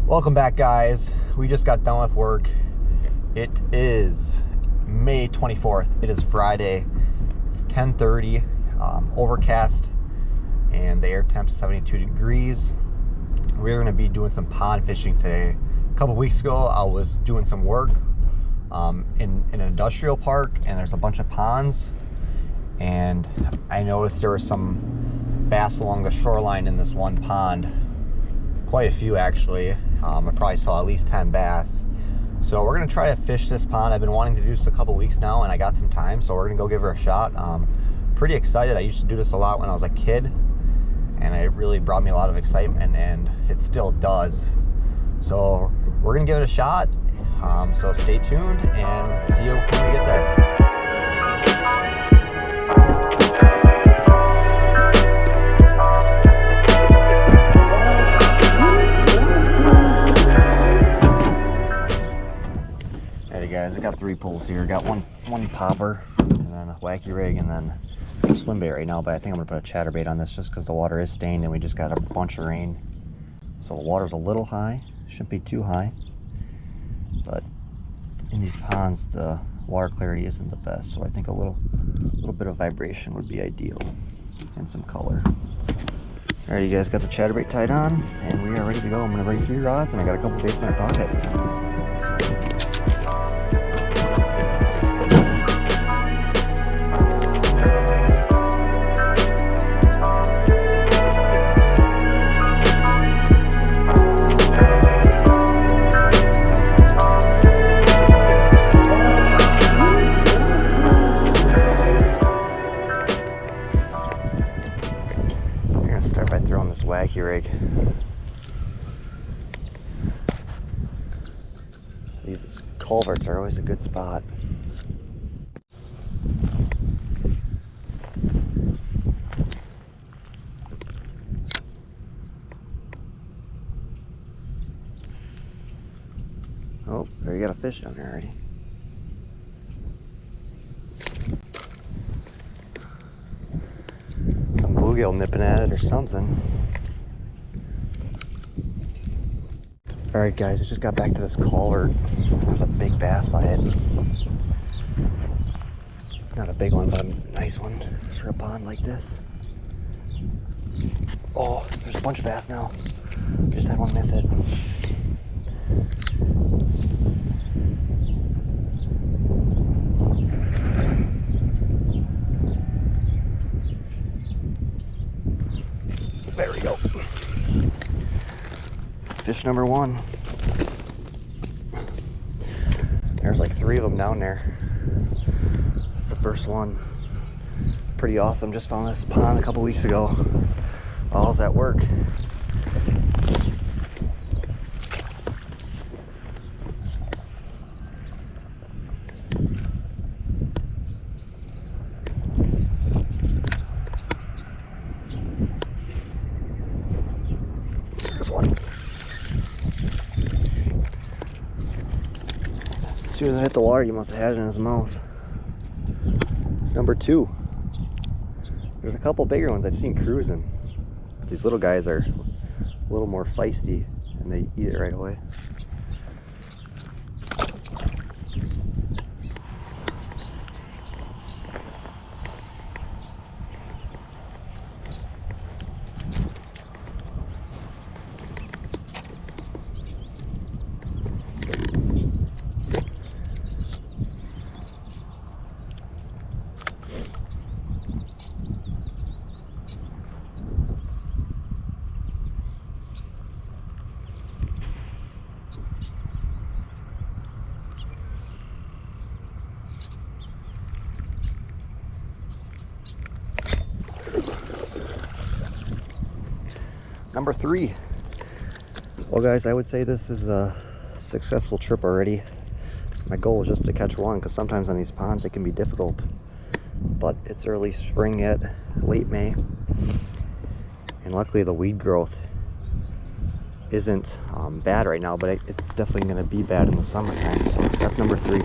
Welcome back, guys. We just got done with work. It is May 24th. It is Friday. It's 10:30, overcast, and the air temp is 72 degrees. We're going to be doing some pond fishing today. A couple weeks ago, I was doing some work in an industrial park, and there's a bunch of ponds, and I noticed there was some bass along the shoreline in this one pond. Quite a few, actually. I probably saw at least 10 bass. So we're gonna try to fish this pond. I've been wanting to do this a couple weeks now, and I got some time, so we're gonna go give her a shot. Pretty excited. I used to do this a lot when I was a kid, and it really brought me a lot of excitement, and it still does. So we're gonna give it a shot. So stay tuned and see you when we get there. Guys, I got 3 pulls here. Got one popper, and then a wacky rig, and then a swim bait right now. But I think I'm gonna put a chatterbait on this just because the water is stained and we just got a bunch of rain, so the water's a little high. Shouldn't be too high, but in these ponds the water clarity isn't the best, so I think a little bit of vibration would be ideal, and some color. All right, you guys got the chatterbait tied on, and we are ready to go. I'm gonna bring 3 rods, and I got a couple baits in my pocket. Throwing this wacky rig. These culverts are always a good spot. Oh, there you got a fish down there already. Some bluegill nipping at it or something. Alright guys, I just got back to this culvert. There's a big bass by it. Not a big one, but a nice one for a pond like this. Oh, there's a bunch of bass now. Just had one miss it. There we go. Fish number 1. There's like 3 of them down there. That's the first one. Pretty awesome. Just found this pond a couple weeks ago. All's at work. There's one. As soon as I hit the water, you must have had it in his mouth. It's number 2. There's a couple bigger ones I've seen cruising. These little guys are a little more feisty, and they eat it right away. Number 3. Well guys, I would say this is a successful trip already. My goal is just to catch one, because sometimes on these ponds it can be difficult. But it's early spring yet, late May, and luckily the weed growth isn't bad right now, but it's definitely going to be bad in the summertime. So that's number 3.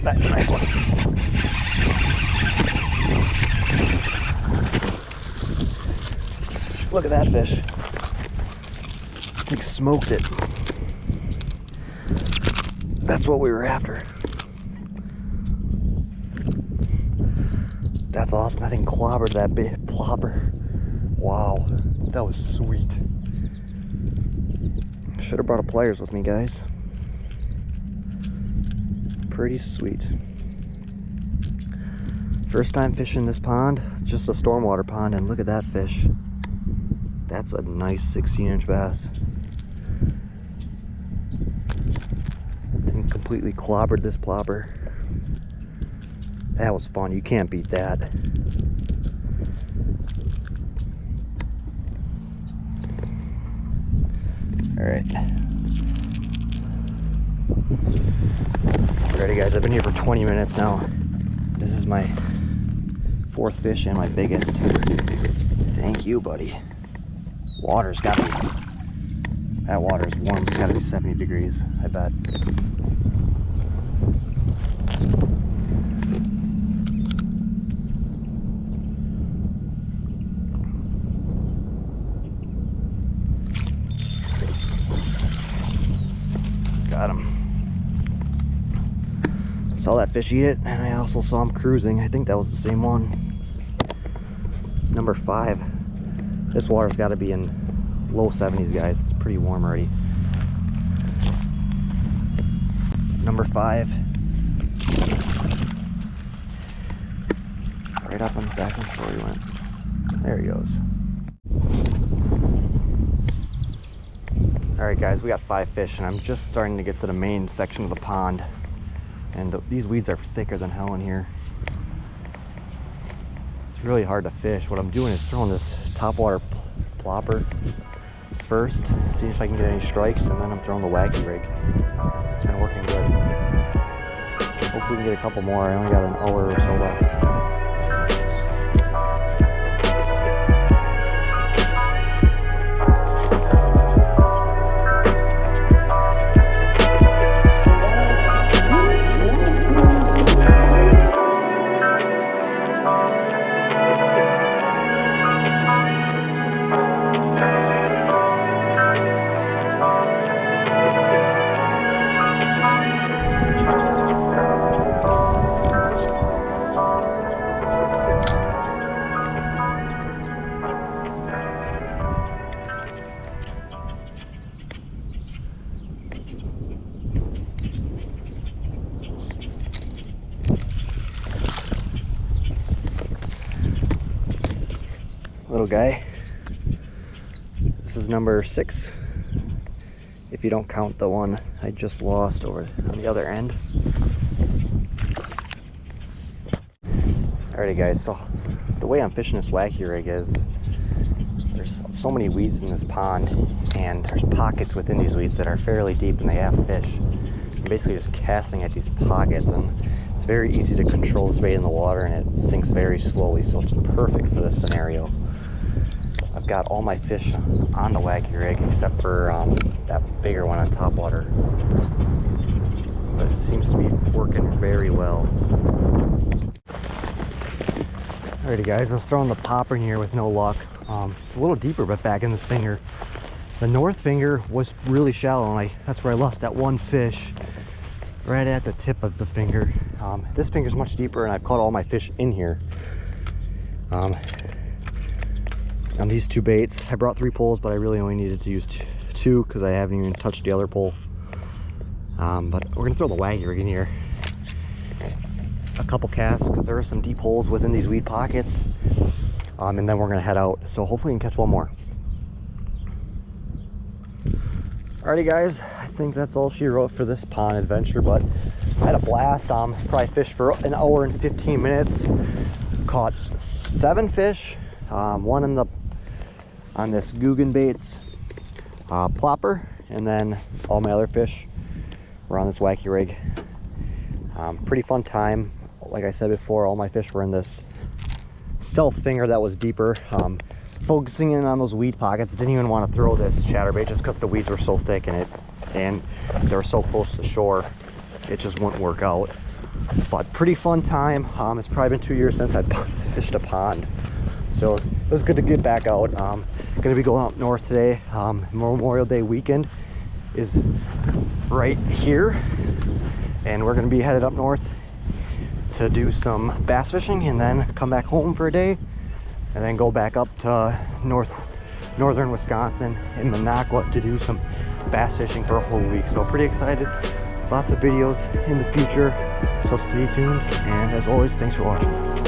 That's a nice one. Look at that fish. He smoked it. That's what we were after. That's awesome. That thing clobbered that big plopper. Wow, that was sweet. Should have brought a pliers with me, guys. Pretty sweet. First time fishing this pond, just a stormwater pond, and look at that fish. That's a nice 16-inch bass. Thing completely clobbered this plopper. That was fun. You can't beat that. Alright. Alrighty guys, I've been here for 20 minutes now. This is my 4th fish and my biggest. Thank you, buddy. Water's gotta be... That water's warm. It's gotta be 70 degrees, I bet. Got him. Saw that fish eat it, and I also saw him cruising. I think that was the same one. It's number 5. This water's got to be in low 70s, guys. It's pretty warm already. Number 5. Right up on the back of the shore he went. There he goes. Alright guys, we got 5 fish, and I'm just starting to get to the main section of the pond. And these weeds are thicker than hell in here. It's really hard to fish. What I'm doing is throwing this topwater plopper first, see if I can get any strikes, and then I'm throwing the wacky rig. It's been working good. Hopefully we can get a couple more. I only got an hour or so left. Little guy. This is number 6, if you don't count the one I just lost over on the other end. Alrighty guys, so the way I'm fishing this wacky rig is there's so many weeds in this pond, and there's pockets within these weeds that are fairly deep and they have fish. I'm basically just casting at these pockets, and it's very easy to control this bait in the water, and it sinks very slowly, so it's perfect for this scenario. I've got all my fish on the wacky rig except for that bigger one on top water, but it seems to be working very well. Alrighty guys, I was throwing the popper in here with no luck. It's a little deeper, but back in this finger. The north finger was really shallow, and that's where I lost that one fish, right at the tip of the finger. This finger's much deeper, and I've caught all my fish in here. On these 2 baits, I brought 3 poles, but I really only needed to use 2 because I haven't even touched the other pole. But we're gonna throw the wacky rig in here. A couple casts, because there are some deep holes within these weed pockets, and then we're gonna head out. So hopefully we can catch one more. Alrighty guys, I think that's all she wrote for this pond adventure, but I had a blast. Probably fished for an hour and 15 minutes. Caught 7 fish, one on this Googan Baits plopper, and then all my other fish were on this wacky rig. Pretty fun time. Like I said before, all my fish were in this stealth finger that was deeper. Focusing in on those weed pockets, didn't even want to throw this chatterbait just because the weeds were so thick and they were so close to shore, it just wouldn't work out. But pretty fun time. It's probably been 2 years since I fished a pond, so it was good to get back out. Gonna be going up north today. Memorial Day weekend is right here, and we're gonna be headed up north to do some bass fishing and then come back home for a day and then go back up to northern Wisconsin in Minocqua to do some bass fishing for a whole week. So pretty excited. Lots of videos in the future, so stay tuned, and as always, thanks for watching.